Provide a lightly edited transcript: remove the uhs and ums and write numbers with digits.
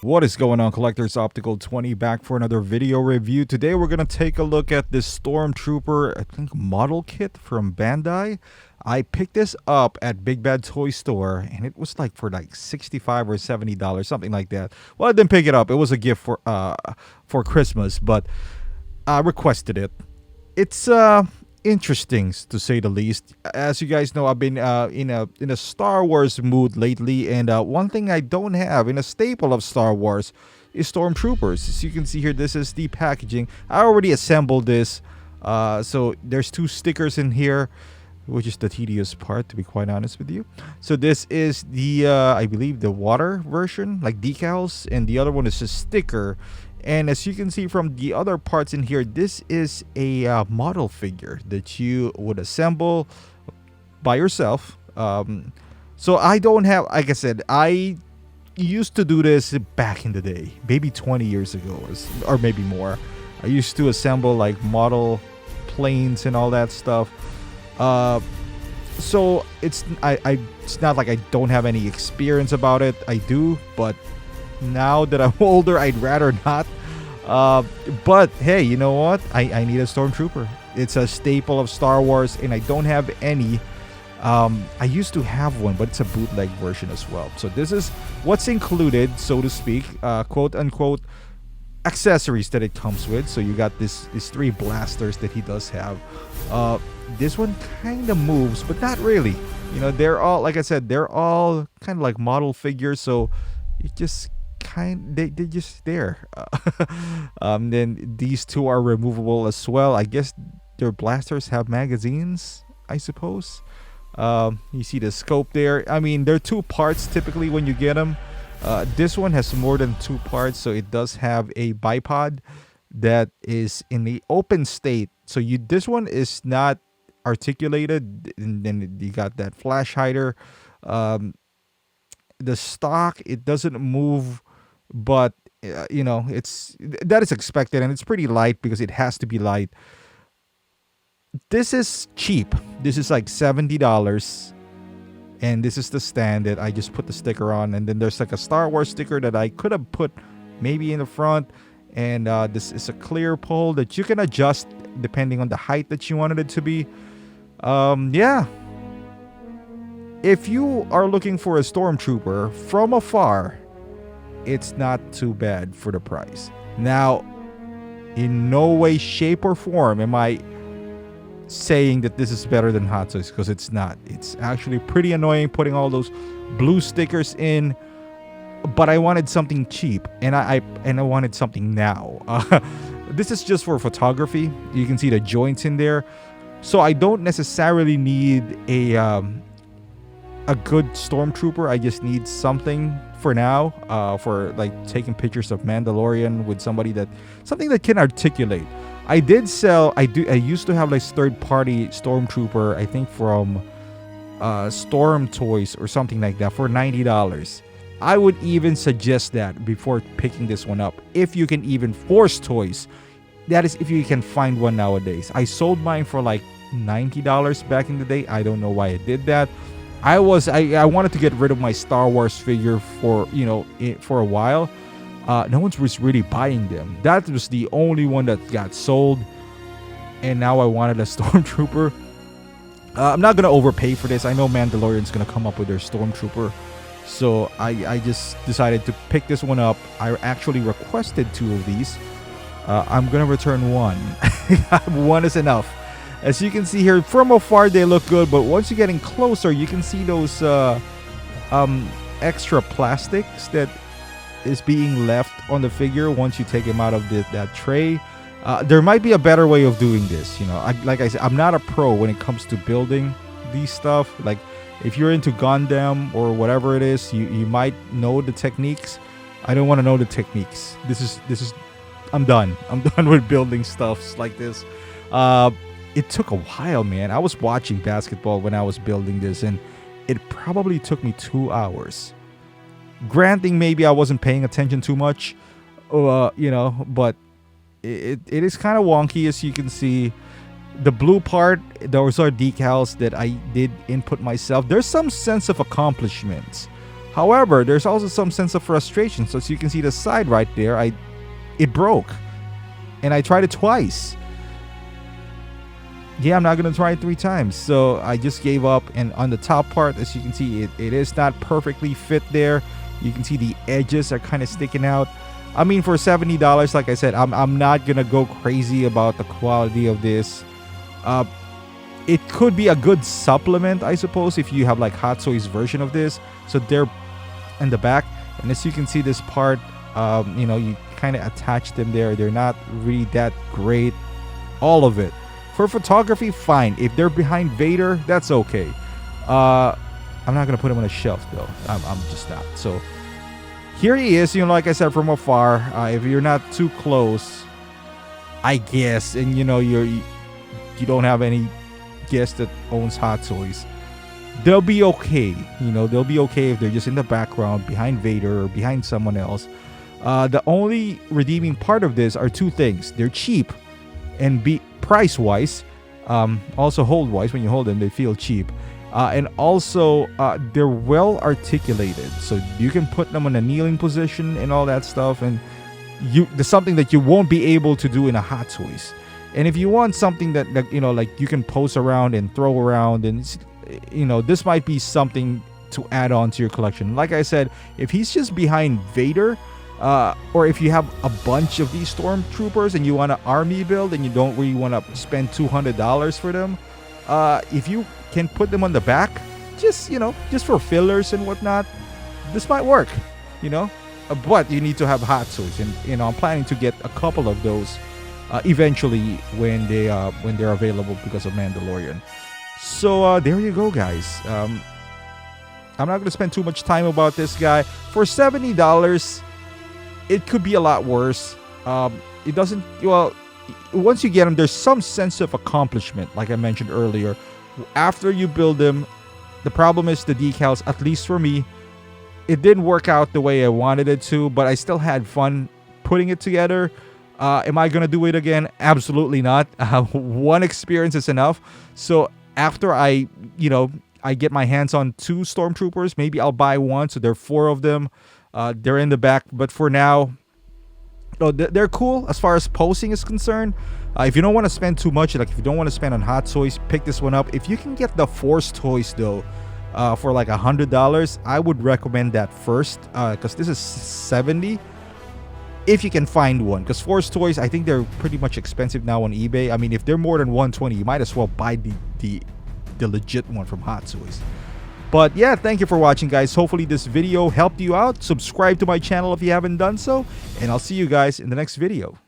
What is going on, collectors? Optical 20 back for another video review. Today we're going to take a look at this Stormtrooper, I think, model kit from Bandai. I picked this up at Big Bad Toy Store and it was like for like $65 or $70, something like that. Well, I didn't pick it up. It was a gift for Christmas, but I requested it. It's interesting, to say the least. As you guys know, I've been in a Star Wars mood lately, and one thing I don't have in a staple of Star Wars is Stormtroopers. As you can see here, this is the packaging. I already assembled this, so there's two stickers in here, which is the tedious part, to be quite honest with you. So this is the I believe the water version, like decals, and the other one is a sticker. And as you can see from the other parts in here, this is a model figure that you would assemble by yourself. So I don't have, like I said, I used to do this back in the day, maybe 20 years ago, or maybe more. I used to assemble like model planes and all that stuff. So it's not like I don't have any experience about it. I do, but now that I'm older, I'd rather not. But hey, you know what? I need a Stormtrooper. It's a staple of Star Wars, and I don't have any. I used to have one, but it's a bootleg version as well. So this is what's included, so to speak, quote unquote, accessories that it comes with. So you got these three blasters that he does have. This one kind of moves, but not really. You know, they're all, like I said, they're all kind of like model figures. So you just they're just there. Then these two are removable as well. I guess their blasters have magazines, I suppose. You see the scope there. I mean, they're two parts typically when you get them. This one has more than two parts, so it does have a bipod that is in the open state. So this one is not articulated, and then you got that flash hider. The stock, it doesn't move, but you know, that is expected, and it's pretty light because it has to be light. This is cheap. This is like $70, and this is the stand that I just put the sticker on. And then there's like a Star Wars sticker that I could have put maybe in the front, and this is a clear pole that you can adjust depending on the height that you wanted it to be. Yeah, if you are looking for a Stormtrooper from afar, it's not too bad for the price. Now, in no way, shape, or form am I saying that this is better than Hot Toys, because it's not. It's actually pretty annoying putting all those blue stickers in, but I wanted something cheap, and I wanted something now. This is just for photography. You can see the joints in there, so I don't necessarily need a good Stormtrooper. I just need something for now, for like taking pictures of Mandalorian with something that can articulate. I used to have like third-party Stormtrooper, I think from Storm Toys or something like that, for $90. I would even suggest that before picking this one up, if you can even force toys. That is, if you can find one nowadays. I sold mine for like $90 back in the day. I don't know why I did that. I wanted to get rid of my Star Wars figure for a while. No one was really buying them. That was the only one that got sold, and now I wanted a Stormtrooper. I'm not gonna overpay for this. I know Mandalorian's gonna come up with their Stormtrooper, so I just decided to pick this one up. I actually requested two of these. I'm gonna return one. One is enough. As you can see here, from afar they look good, but once you get in closer, you can see those extra plastics that is being left on the figure once you take him out of that tray. There might be a better way of doing this. You know, like I said, I'm not a pro when it comes to building these stuff. Like, if you're into Gundam or whatever it is, you might know the techniques. I don't want to know the techniques. This is I'm done. I'm done with building stuffs like this. It took a while, man. I was watching basketball when I was building this, and it probably took me 2 hours. Granting, maybe I wasn't paying attention too much, but it is kind of wonky, as you can see. The blue part, those are decals that I did input myself. There's some sense of accomplishment. However, there's also some sense of frustration. So as you can see the side right there, it broke. And I tried it twice. Yeah, I'm not going to try it 3 times. So I just gave up. And on the top part, as you can see, it is not perfectly fit there. You can see the edges are kind of sticking out. I mean, for $70, like I said, I'm not going to go crazy about the quality of this. It could be a good supplement, I suppose, if you have like Hot Toys version of this. So they're in the back. And as you can see, this part, you know, you kind of attach them there. They're not really that great. All of it. For photography, fine. If they're behind Vader, that's okay. I'm not gonna put him on a shelf though. I'm just not. So here he is. You know, like I said, from afar. If you're not too close, I guess, and you know you don't have any guest that owns Hot Toys, they'll be okay. You know, they'll be okay if they're just in the background behind Vader or behind someone else. The only redeeming part of this are 2 things. They're cheap, and price-wise, also hold-wise. When you hold them, they feel cheap, and also they're well articulated, so you can put them in a kneeling position and all that stuff. And there's something that you won't be able to do in a Hot Toys. And if you want something that you know, like you can pose around and throw around, and you know, this might be something to add on to your collection. Like I said, if he's just behind Vader, or if you have a bunch of these stormtroopers and you want an army build and you don't really want to spend $200 for them, if you can put them on the back, just, you know, just for fillers and whatnot, this might work, you know. But you need to have Hot Toys, and you know, I'm planning to get a couple of those eventually when they're available because of Mandalorian. So there you go, guys. I'm not going to spend too much time about this guy. For $70, it could be a lot worse. It doesn't, well, once you get them, there's some sense of accomplishment, like I mentioned earlier. After you build them, the problem is the decals, at least for me, it didn't work out the way I wanted it to, but I still had fun putting it together. Am I going to do it again? Absolutely not. One experience is enough. So after I get my hands on 2 stormtroopers, maybe I'll buy one. So there are 4 of them. They're in the back, but for now, they're cool as far as posing is concerned. If you don't want to spend too much, like if you don't want to spend on Hot Toys, pick this one up. If you can get the Force Toys though, for like $100, I would recommend that first, because this is $70. If you can find one, because Force Toys, I think they're pretty much expensive now on eBay. I mean, if they're more than $120, you might as well buy the legit one from Hot Toys. But yeah, thank you for watching, guys. Hopefully this video helped you out. Subscribe to my channel if you haven't done so, and I'll see you guys in the next video.